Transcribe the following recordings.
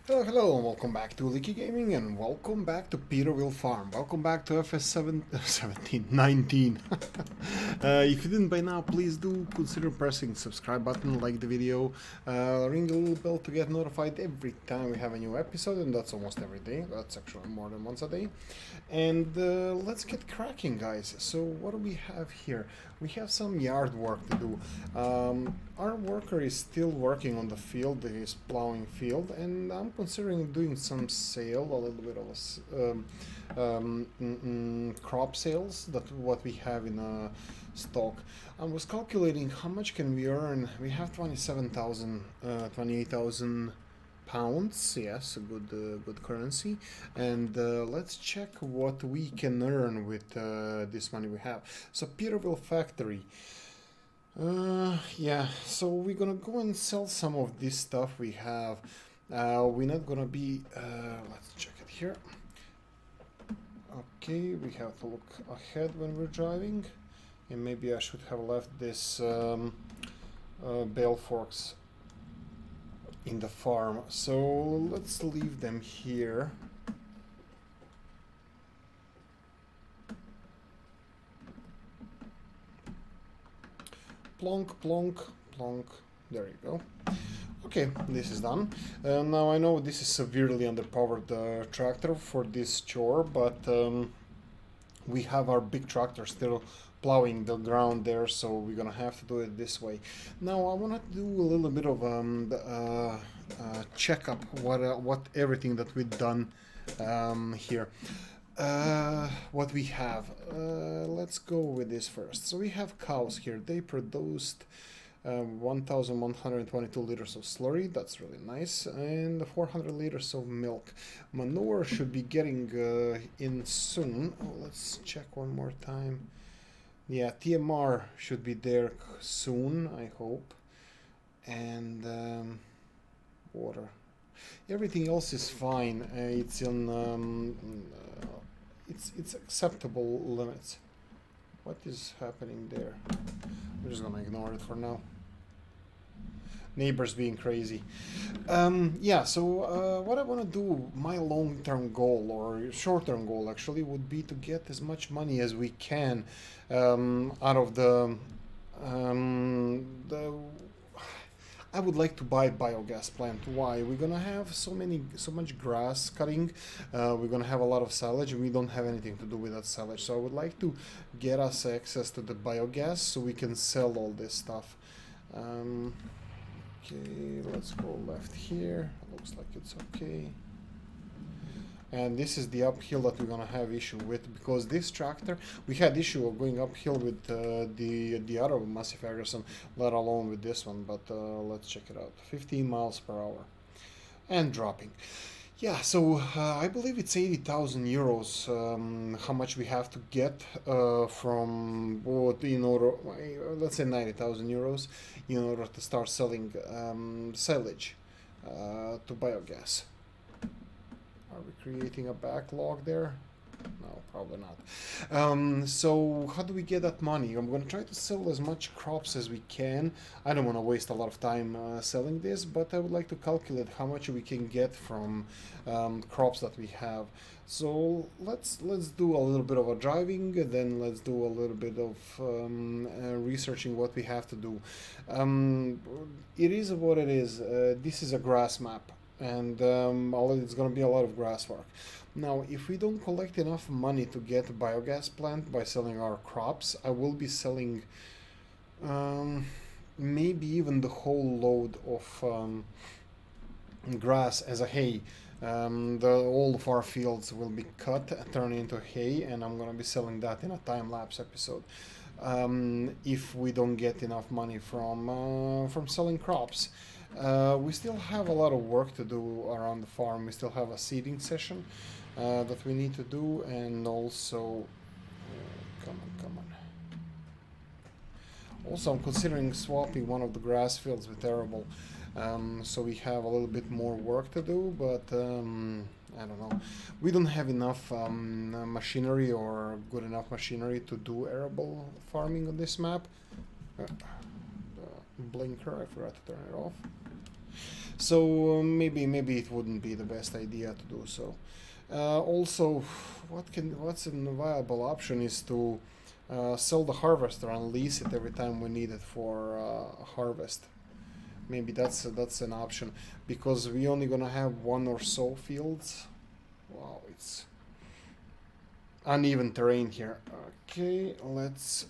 Hello, hello, and welcome back to Oolykee Gaming, and welcome back to Vill Farm. Welcome back to FS19. If you didn't by now, please do consider pressing the subscribe button, like the video, ring the little bell to get notified every time we have a new episode, and that's almost every day. That's actually more than once a day. And let's get cracking, guys. So what do we have here? We have some yard work to do. Our worker is still working on the field, he's plowing field, and I'm considering doing some sale, a little bit of crop sales, that what we have in stock. I was calculating how much can we earn. We have 28,000 pounds. Yes, a good currency. And let's check what we can earn with this money we have. So Peterville factory. Yeah, so we're gonna go and sell some of this stuff we have. We're not gonna be, let's check it here. Okay, we have to look ahead when we're driving. And maybe I should have left this bale forks in the farm. So let's leave them here. Plonk, plonk, plonk. There you go. Okay, this is done. Now I know this is severely underpowered tractor for this chore, but we have our big tractor still plowing the ground there, so we're gonna have to do it this way. Now I want to do a little bit of check up what everything that we've done here. What we have, let's go with this first. So we have cows here. They produced 1,122 liters of slurry. That's really nice, and 400 liters of milk. Manure should be getting in soon. Oh, let's check one more time. Yeah, TMR should be there soon, I hope. And water. Everything else is fine. It's in it's acceptable limits. What is happening there? We're just gonna ignore it for now. Neighbors being crazy. Yeah, so what I want to do, my long-term goal, or short-term goal actually, would be to get as much money as we can out of the I would like to buy a biogas plant. Why? We're gonna have so much grass cutting. We're gonna have a lot of silage, and we don't have anything to do with that silage. So I would like to get us access to the biogas so we can sell all this stuff. Okay, let's go left here. Looks like it's okay. And this is the uphill that we're gonna have issue with, because this tractor, we had issue of going uphill with the other massive aggression, let alone with this one. But let's check it out. 15 miles per hour and dropping. Yeah, so I believe it's 80,000 euros. How much we have to get from what, in order, let's say 90,000 euros, in order to start selling silage to biogas. Are we creating a backlog there? No, probably not. So how do we get that money? I'm going to try to sell as much crops as we can. I don't want to waste a lot of time selling this, but I would like to calculate how much we can get from crops that we have. So let's do a little bit of a driving, then let's do a little bit of researching what we have to do. It is what it is. This is a grass map, and it's going to be a lot of grass work. Now, if we don't collect enough money to get a biogas plant by selling our crops, I will be selling maybe even the whole load of grass as a hay. All of our fields will be cut, turned into hay, and I'm going to be selling that in a time-lapse episode. If we don't get enough money from selling crops. We still have a lot of work to do around the farm. We still have a seeding session that we need to do, and also come on. Also, I'm considering swapping one of the grass fields with arable, so we have a little bit more work to do, but I don't know. We don't have enough machinery, or good enough machinery, to do arable farming on this map. Blinker, I forgot to turn it off. So maybe it wouldn't be the best idea to do so. Also, what's a viable option is to sell the harvester and lease it every time we need it for harvest. Maybe that's an option, because we only gonna have one or so fields. Wow, it's uneven terrain here. Okay, let's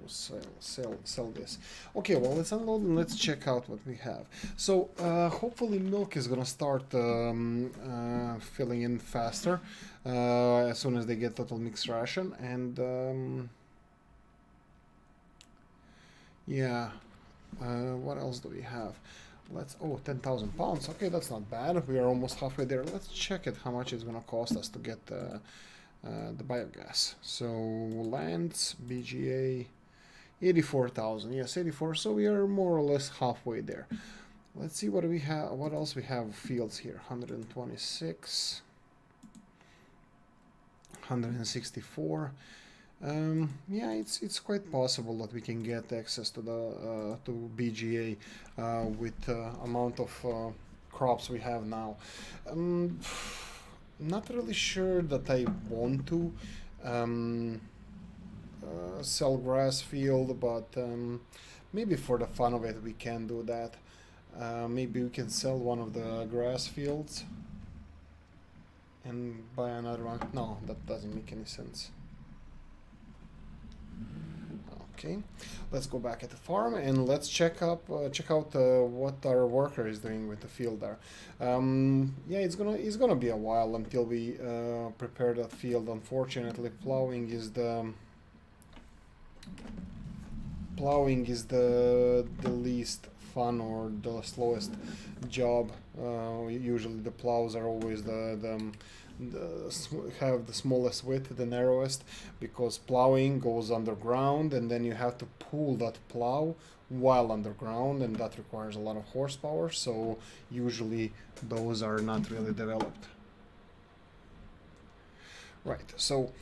sell this. Okay, well, let's unload and let's check out what we have. So hopefully milk is gonna start filling in faster as soon as they get total mixed ration. And yeah, what else do we have? Let's 10,000 pounds. Okay, that's not bad. We are almost halfway there. Let's check it, how much it's gonna cost us to get the biogas. So lands, BGA, 84,000. Yes, 84. So we are more or less halfway there. Let's see what we have. What else we have? Fields here. 126, 164. Yeah, it's quite possible that we can get access to the to BGA with the amount of crops we have now. Not really sure that I want to sell grass field, but maybe for the fun of it we can do that. Maybe we can sell one of the grass fields and buy another one. No, that doesn't make any sense. Okay, let's go back at the farm and let's check out what our worker is doing with the field there. Yeah, it's gonna be a while until we prepare that field. Unfortunately, plowing is the least fun or the slowest job. Usually the plows are always have the smallest width, the narrowest, because plowing goes underground and then you have to pull that plow while underground, and that requires a lot of horsepower, so usually those are not really developed. Right, so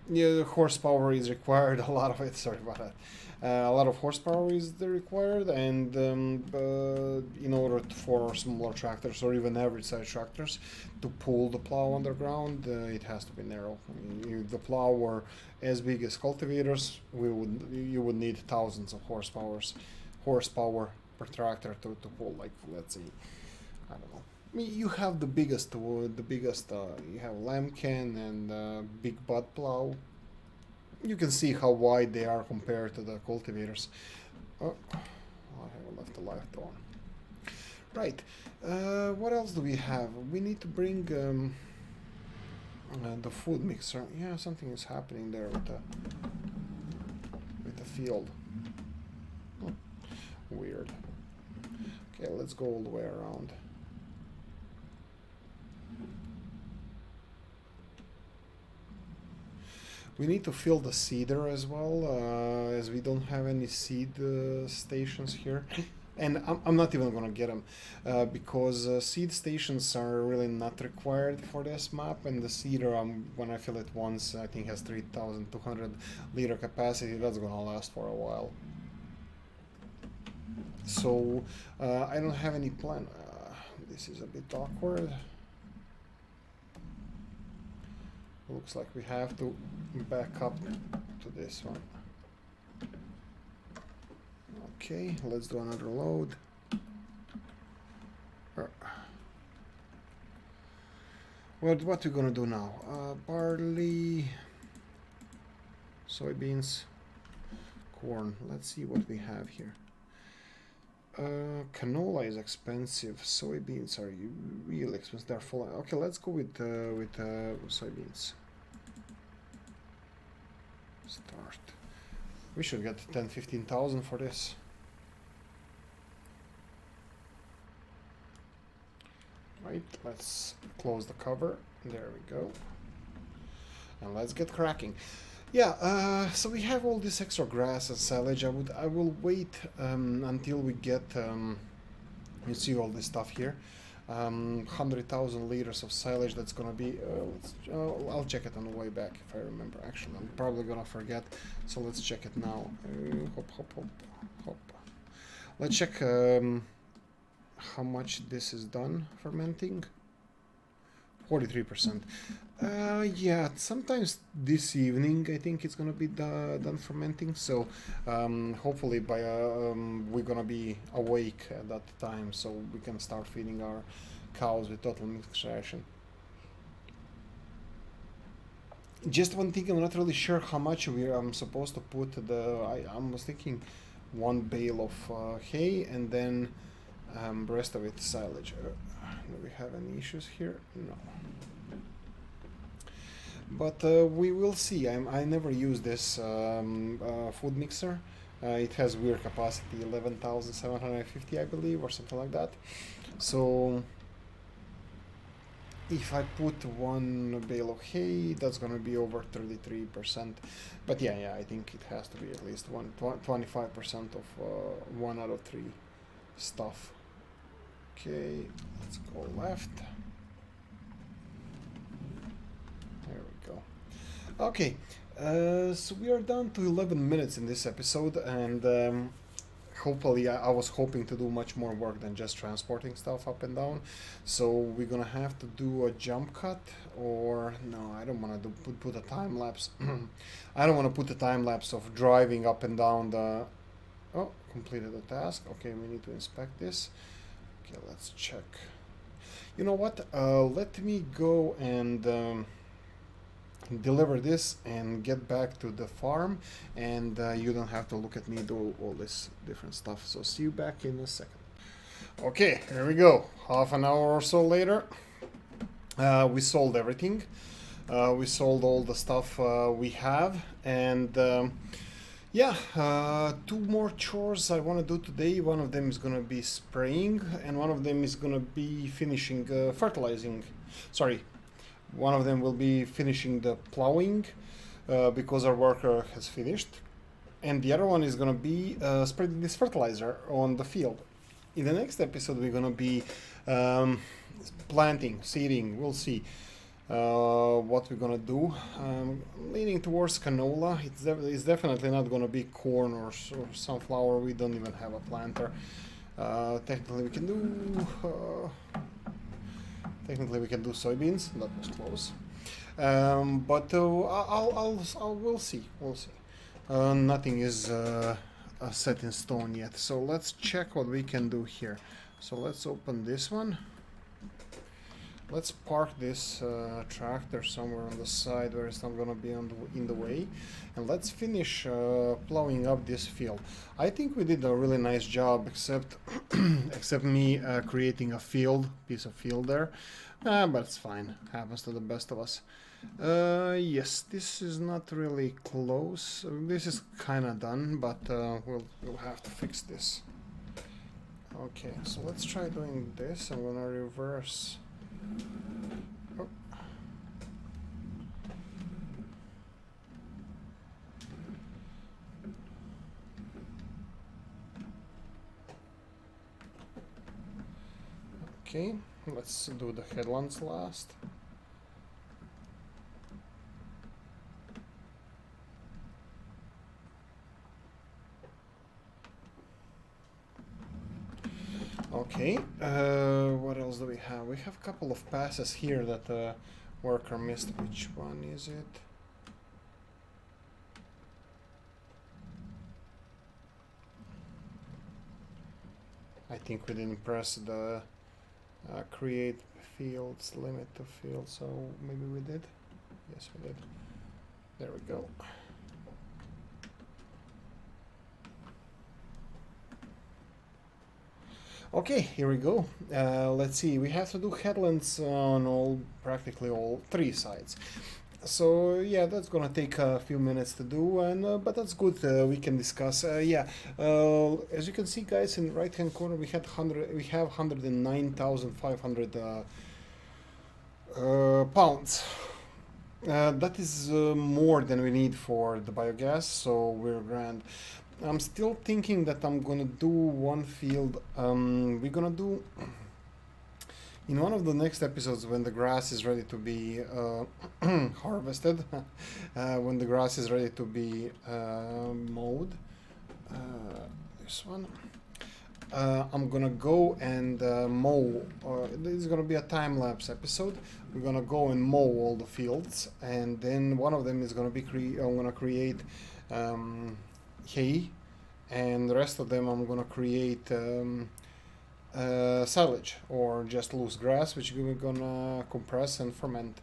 yeah, the horsepower is required, a lot of it, sorry about that. A lot of horsepower is required, and in order for smaller tractors or even average size tractors to pull the plow underground, it has to be narrow. If the plow were as big as cultivators, you would need thousands of horsepower per tractor to pull. Like, let's say, I don't know. I mean, you have the biggest. You have Lambcan and big butt plow. You can see how wide they are compared to the cultivators. Oh, I have left the light on. Right. What else do we have? We need to bring the food mixer. Yeah, something is happening there with the field. Oh, weird. Okay, let's go all the way around. We need to fill the seeder as well, as we don't have any seed stations here. And I'm not even gonna get them, because seed stations are really not required for this map, and the seeder, when I fill it once, I think has 3,200 liter capacity. That's gonna last for a while. So I don't have any plan. This is a bit awkward. Looks like we have to back up to this one. Okay, let's do another load. What we're gonna do now? Barley, soybeans, corn. Let's see what we have here. Canola is expensive. Soybeans are really expensive. They're full. Okay, let's go with soybeans. Start. We should get 10-15,000 for this. Right. Let's close the cover. There we go. And let's get cracking. Yeah, so we have all this extra grass and silage. I will wait until we get you see all this stuff here. 100,000 liters of silage. That's gonna be I'll check it on the way back if I remember. Actually, I'm probably gonna forget, so let's check it now. Hop hop hop hop. Let's check how much this is done fermenting. 43%. Yeah, sometimes this evening I think it's gonna be done fermenting, so hopefully by we're gonna be awake at that time, so we can start feeding our cows with total mixed ration. Just one thing, I'm not really sure how much I'm supposed to put. I was thinking 1 bale of hay and then rest of it silage. Do we have any issues here? No. But we will see. I never use this food mixer. It has weird capacity, 11,750 I believe, or something like that. So if I put 1 bale of hay, that's gonna be over 33%. But yeah, I think it has to be at least 25% of 1 out of 3 stuff. Okay, let's go left. There we go. Okay, so we are down to 11 minutes in this episode, and hopefully I was hoping to do much more work than just transporting stuff up and down. So we're gonna have to do a jump cut, or no, I don't want to put a time lapse. I don't want to put a time lapse of driving up and down the. Oh, completed the task. Okay, we need to inspect this. Okay, let's check. You know what? Let me go and deliver this and get back to the farm, and you don't have to look at me do all this different stuff. So see you back in a second. Okay, here we go. Half an hour or so later, we sold everything. We sold all the stuff we have, and yeah, 2 more chores I want to do today. One of them is going to be spraying, and one of them is going to be finishing fertilizing. Sorry, one of them will be finishing the plowing because our worker has finished, and the other one is going to be spreading this fertilizer on the field. In the next episode, we're going to be planting, seeding. We'll see what we're gonna do. Leaning towards canola. It's definitely not gonna be corn or sunflower. We don't even have a planter. Technically we can do soybeans. That was close. But we'll see. Nothing is set in stone yet. So let's check what we can do here. So let's open this one. Let's park this tractor somewhere on the side where it's not going to be in the way, and let's finish plowing up this field. I think we did a really nice job, except except me creating a piece of field there, but it's fine. Happens to the best of us. Yes, this is not really close. This is kind of done, but we'll have to fix this. Okay, so let's try doing this. I'm gonna reverse. Oh. Okay, let's do the headlands last. Okay, what else do we have? We have a couple of passes here that the worker missed. Which one is it? I think we didn't press the create fields, limit to field, so maybe we did? Yes, we did. There we go. Okay, here we go. Let's see, we have to do headlands on practically all 3 sides. So yeah, that's gonna take a few minutes to do, and but that's good. We can discuss. Yeah, as you can see, guys, in the right-hand corner, we have 109,500 pounds. That is more than we need for the biogas, so we're grand. I'm still thinking that I'm gonna do one field. We're gonna do In one of the next episodes, when the grass is ready to be harvested, when the grass is ready to be mowed, this one, I'm gonna go and mow. This is gonna be a time-lapse episode. We're gonna go and mow all the fields, and then one of them is gonna be I'm gonna create hay, and the rest of them I'm gonna create silage or just loose grass, which we're gonna compress and ferment.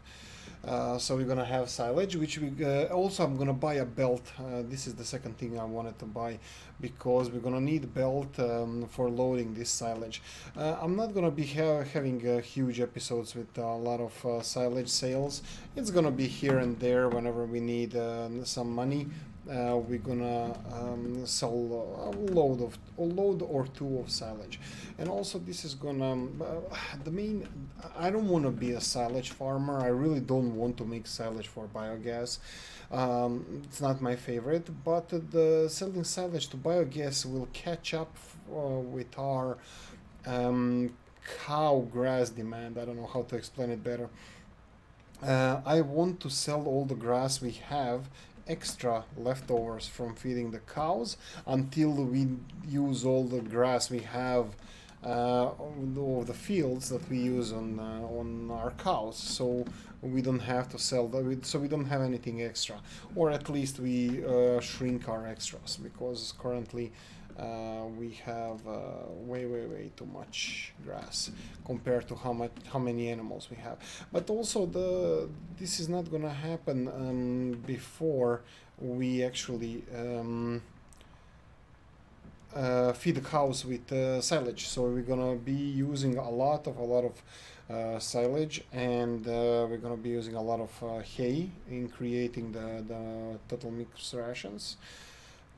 So we're gonna have silage, which we also I'm gonna buy a belt. This is the second thing I wanted to buy, because we're gonna need a belt for loading this silage. I'm not gonna be having huge episodes with a lot of silage sales. It's gonna be here and there whenever we need some money. We're gonna sell a load or two of silage, and also this is gonna the main. I don't want to be a silage farmer. I really don't want to make silage for biogas. It's not my favorite, but the selling silage to biogas will catch up with our cow grass demand. I don't know how to explain it better. I want to sell all the grass we have, extra leftovers from feeding the cows, until we use all the grass we have of the fields that we use on our cows, so we don't have to sell that, so we don't have anything extra, or at least we shrink our extras, because currently we have way too much grass compared to how many animals we have. But also this is not gonna happen before we actually feed the cows with silage. So we're gonna be using a lot of silage, and we're gonna be using a lot of hay in creating the total mix rations.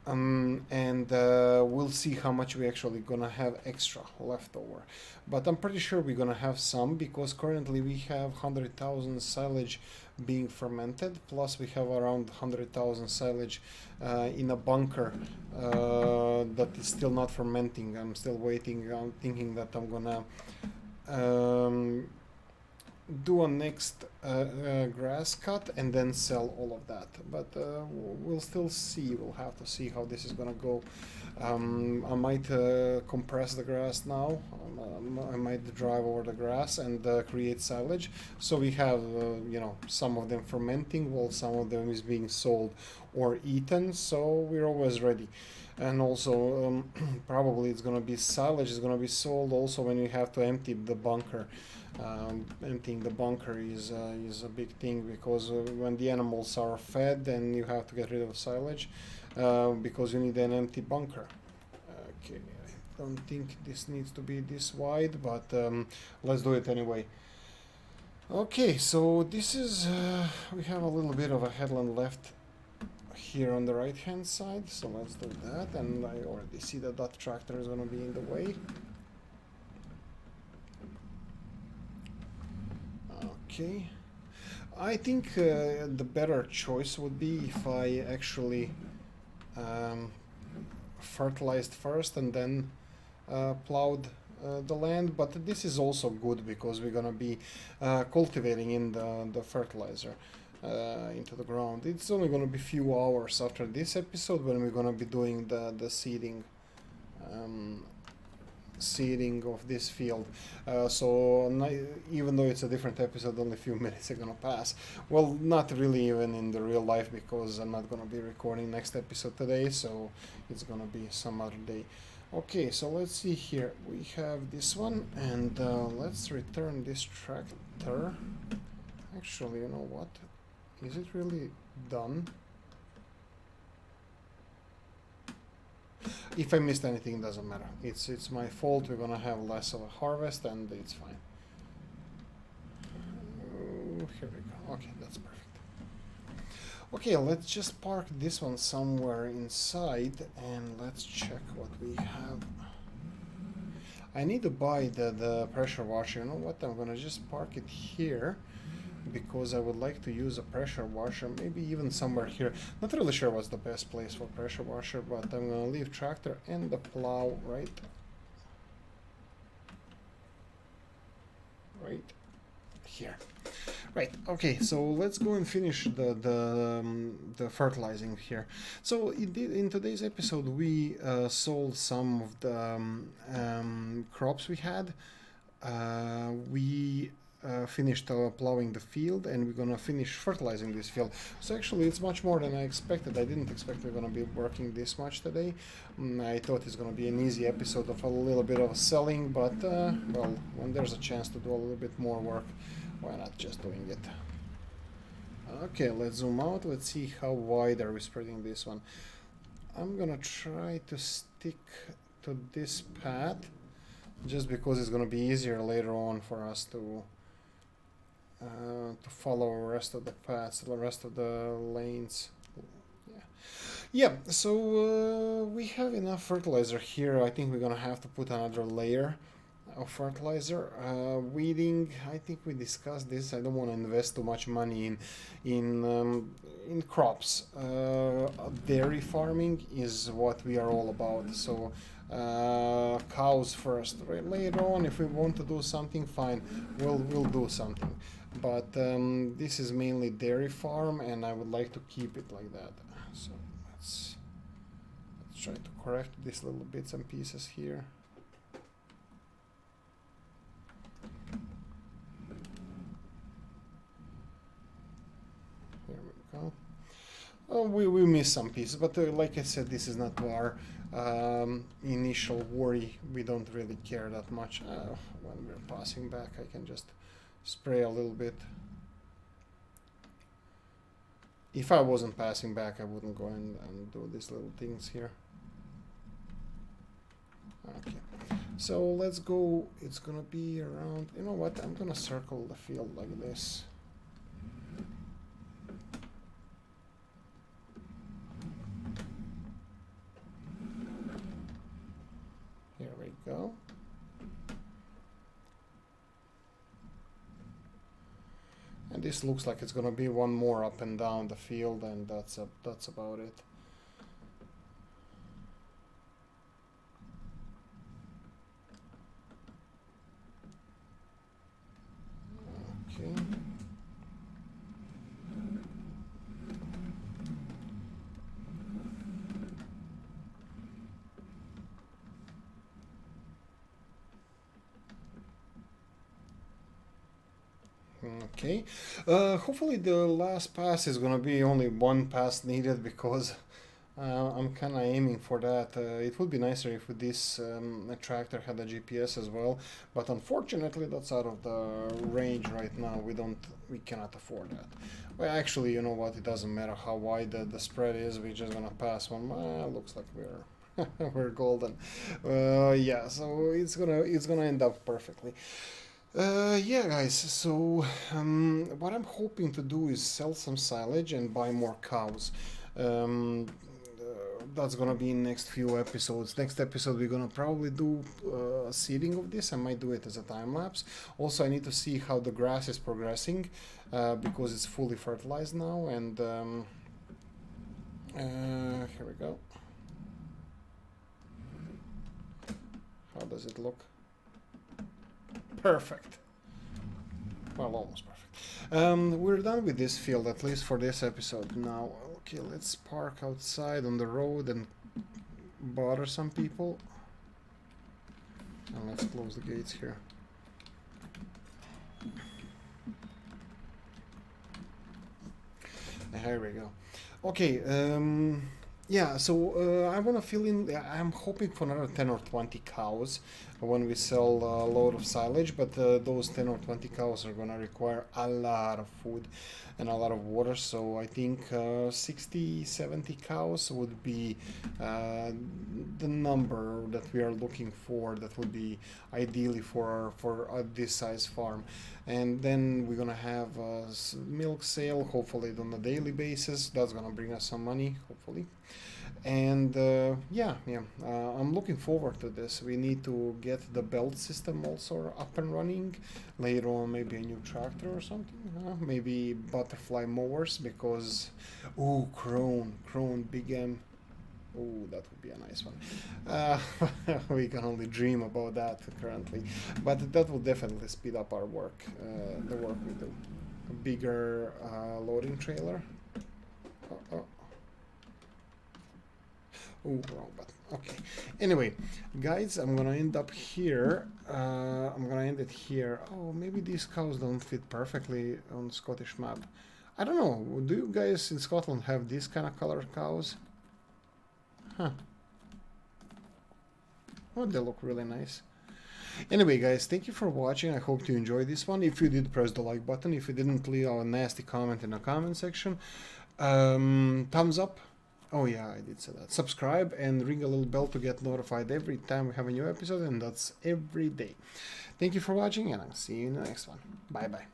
And we'll see how much we actually gonna have extra left over, but I'm pretty sure we're gonna have some, because currently we have 100,000 silage being fermented, plus we have around 100,000 silage in a bunker that is still not fermenting. I'm still waiting. I'm thinking that I'm gonna do a next grass cut and then sell all of that, but we'll still see. We'll have to see how this is gonna go. I might compress the grass now. I might drive over the grass and create silage, so we have some of them fermenting while some of them is being sold or eaten, so we're always ready. And also probably it's gonna be silage is gonna be sold also when you have to empty the bunker. Emptying the bunker is a big thing, because when the animals are fed, then you have to get rid of silage, because you need an empty bunker. Okay, I don't think this needs to be this wide, but let's do it anyway. Okay, so this is we have a little bit of a headland left here on the right hand side, so let's do that. And I already see that tractor is going to be in the way. Okay, I think the better choice would be if I actually fertilized first and then plowed the land, but this is also good because we're gonna be cultivating in the fertilizer into the ground. It's only gonna be few hours after this episode when we're gonna be doing the seeding of this field, so even though it's a different episode, only a few minutes are gonna pass. Well, not really even in the real life, because I'm not gonna be recording next episode today, so it's gonna be some other day. Okay, so let's see here. We have this one, and let's return this tractor. Actually, you know what? Is it really done? If I missed anything, it doesn't matter. It's my fault. We're gonna have less of a harvest, and it's fine. Here we go. Okay, that's perfect. Okay, let's just park this one somewhere inside, and let's check what we have. I need to buy the pressure washer. You know what? I'm gonna just park it here, because I would like to use a pressure washer, maybe even somewhere here. Not really sure what's the best place for pressure washer, but I'm gonna leave tractor and the plow right right here. Right. Okay. So let's go and finish the fertilizing here. So in today's episode, we sold some of the crops we had. We finished plowing the field, and we're gonna finish fertilizing this field. So actually it's much more than I expected. I didn't expect we're gonna be working this much today. I thought it's gonna be an easy episode of a little bit of selling, but well, when there's a chance to do a little bit more work, why not just doing it? Okay, let's zoom out. Let's see how wide are we spreading this one. I'm gonna try to stick to this path just because it's gonna be easier later on for us to follow the rest of the paths, the rest of the lanes. Yeah, so we have enough fertilizer here. I think we're gonna have to put another layer of fertilizer. Weeding, I think we discussed this. I don't want to invest too much money in crops. Dairy farming is what we are all about. So cows first. Right? Later on, if we want to do something, fine, we'll do something. But this is mainly dairy farm, and I would like to keep it like that. So let's try to correct these little bits and pieces here. Here we go. Oh, we missed some pieces, but like I said, this is not our initial worry. We don't really care that much. When we're passing back, I can just spray a little bit. If I wasn't passing back, I wouldn't go in and do these little things here. Okay, so let's go. It's gonna be around, you know what, I'm gonna circle the field like this. Here we go. And this looks like it's gonna be one more up and down the field, and that's about it. Okay. Okay, hopefully the last pass is gonna be only one pass needed, because I'm kind of aiming for that. It would be nicer if this tractor had a GPS as well, but unfortunately that's out of the range right now. We cannot afford that. Well, actually, you know what? It doesn't matter how wide the spread is. We're just gonna pass one. Looks like we're golden. Yeah, so it's gonna end up perfectly. Yeah, guys, so what I'm hoping to do is sell some silage and buy more cows. That's gonna be in next few episodes. Next episode we're gonna probably do seeding of this. I might do it as a time lapse. Also, I need to see how the grass is progressing because it's fully fertilized now. And here we go. How does it look? Perfect. Well, almost perfect. We're done with this field, at least for this episode. Now, okay, let's park outside on the road and bother some people. And let's close the gates here. Here we go. Okay, yeah, so I want to fill in. I'm hoping for another 10 or 20 cows when we sell a load of silage, but those 10 or 20 cows are going to require a lot of food and a lot of water. So I think 60, 70 cows would be the number that we are looking for. That would be ideally for this size farm. And then we're going to have milk sale, hopefully on a daily basis. That's going to bring us some money, hopefully. And yeah, I'm looking forward to this. We need to get the belt system also up and running. Later on, maybe a new tractor or something. Maybe butterfly mowers, because, ooh, Krone, Big M. Oh, that would be a nice one. We can only dream about that currently, but that will definitely speed up our work, the work we do. A bigger loading trailer. Oh, wrong button. Okay. Anyway, guys, I'm gonna end up here. I'm gonna end it here. Oh, maybe these cows don't fit perfectly on Scottish map. I don't know. Do you guys in Scotland have these kind of colored cows? Huh. Oh, they look really nice. Anyway, guys, thank you for watching. I hope you enjoyed this one. If you did, press the like button. If you didn't, leave a nasty comment in the comment section. Thumbs up. Oh yeah, I did say that. Subscribe and ring a little bell to get notified every time we have a new episode, and that's every day. Thank you for watching, and I'll see you in the next one. Bye bye.